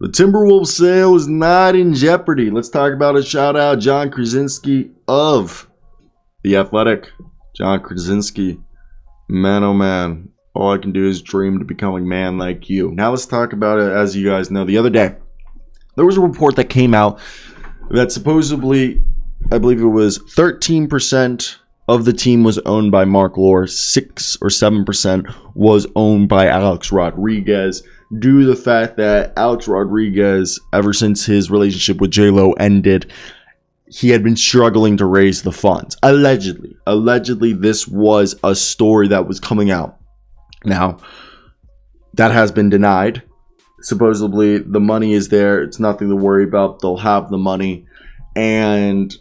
The Timberwolves sale is not in jeopardy. Let's talk about it. Shout out Jon Krawczynski of The Athletic. Jon Krawczynski, man oh man. All I can do is dream to become a man like you. Now let's talk about it. As you guys know, the other day, there was a report that came out that supposedly, I believe it was 13% of the team was owned by Mark Lore. 6 or 7% was owned by Alex Rodriguez, due to the fact that Alex Rodriguez, ever since his relationship with J-Lo ended, he had been struggling to raise the funds. Allegedly, this was a story that was coming out. Now, that has been denied. Supposedly, the money is there. It's nothing to worry about. They'll have the money. And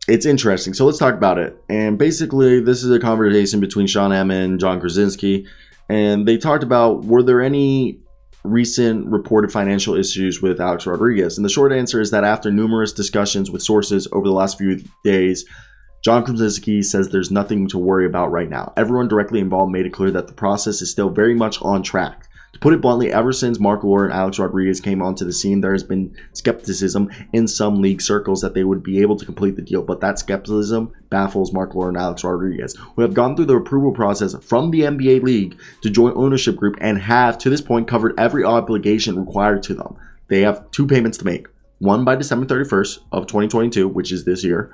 it's interesting. So let's talk about it. And basically, this is a conversation between Sean M and Jon Krawczynski. And they talked about, were there any recent reported financial issues with Alex Rodriguez? And the short answer is that after numerous discussions with sources over the last few days, Jon Krawczynski says there's nothing to worry about right now. Everyone directly involved made it clear that the process is still very much on track. To put it bluntly, ever since Mark Lore and Alex Rodriguez came onto the scene, there has been skepticism in some league circles that they would be able to complete the deal, but that skepticism baffles Mark Lore and Alex Rodriguez, who have gone through the approval process from the NBA league to join ownership group and have, to this point, covered every obligation required to them. They have 2 payments to make, one by December 31st of 2022, which is this year,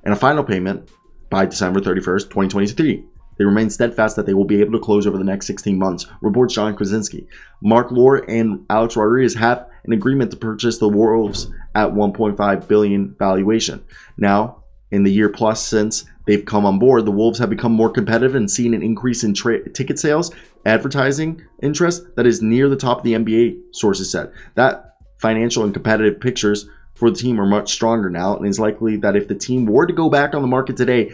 and a final payment by December 31st, 2023. They remain steadfast that they will be able to close over the next 16 months, reports Jon Krawczynski. Mark Lore and Alex Rodriguez have an agreement to purchase the Wolves at $1.5 billion valuation. Now, in the year plus since they've come on board, the Wolves have become more competitive and seen an increase in ticket sales, advertising interest that is near the top of the NBA, sources said. That financial and competitive pictures for the team are much stronger now, and it's likely that if the team were to go back on the market today,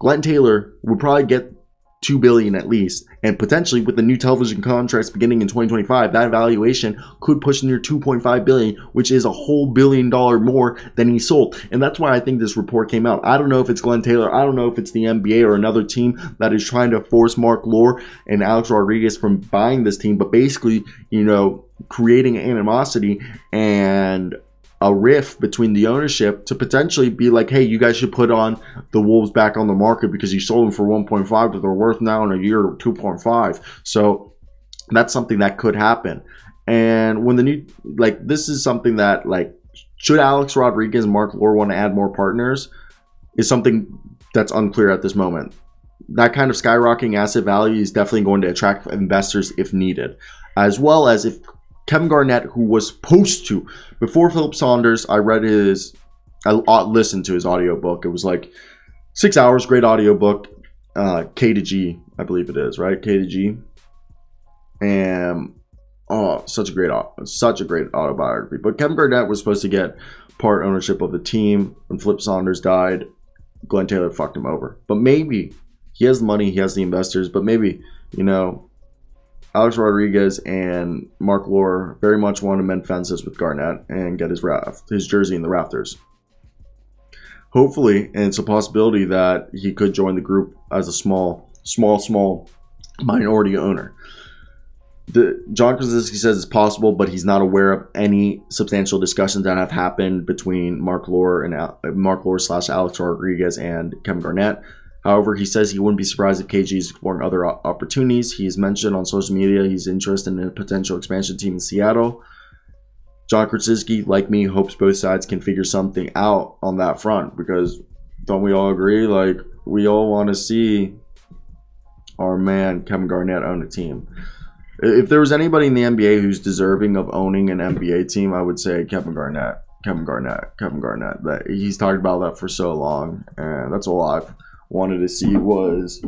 Glenn Taylor would probably get $2 billion at least, and potentially with the new television contracts beginning in 2025, that valuation could push near $2.5 billion, which is a whole $1 billion more than he sold. And that's why I think this report came out. I don't know if it's Glenn Taylor, I don't know if it's the NBA or another team that is trying to force Mark Lore and Alex Rodriguez from buying this team, but basically, creating animosity and a rift between the ownership to potentially be like, hey, you guys should put on the Wolves back on the market because you sold them for 1.5, but they're worth now in a year 2.5. So that's something that could happen. And when the new, this is something that, should Alex Rodriguez and Mark Lore want to add more partners is something that's unclear at this moment. That kind of skyrocketing asset value is definitely going to attract investors if needed, as well as if Kevin Garnett, who was supposed to, before Philip Saunders, I listened to his audiobook. It was 6 hours, great audiobook. K to G, I believe it is, right? K to G. And, such a great autobiography. But Kevin Garnett was supposed to get part ownership of the team. When Philip Saunders died, Glenn Taylor fucked him over. But maybe he has the money, he has the investors, but maybe, Alex Rodriguez and Mark Lore very much want to mend fences with Garnett and get his jersey in the rafters. Hopefully, and it's a possibility that he could join the group as a small minority owner. Jon Krawczynski says it's possible, but he's not aware of any substantial discussions that have happened between Mark Lore / Alex Rodriguez and Kevin Garnett. However, he says he wouldn't be surprised if KG is exploring other opportunities. He's mentioned on social media he's interested in a potential expansion team in Seattle. Jon Krawczynski, like me, hopes both sides can figure something out on that front, because don't we all agree? We all want to see our man Kevin Garnett own a team. If there was anybody in the NBA who's deserving of owning an NBA team, I would say Kevin Garnett. That he's talked about that for so long, and that's all I've wanted to see was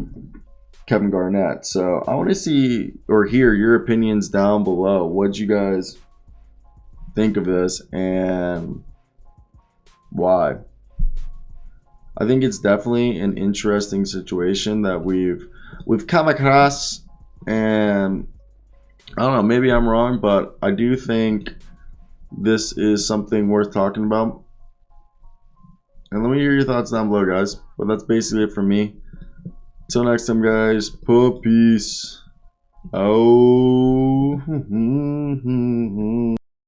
Kevin Garnett. So I want to see or hear your opinions down below. What you guys think of this and why? I think it's definitely an interesting situation that we've come across, and I don't know, maybe I'm wrong, but I do think this is something worth talking about. And let me hear your thoughts down below, guys. But that's basically it from me. Till next time, guys. Peace. Oh.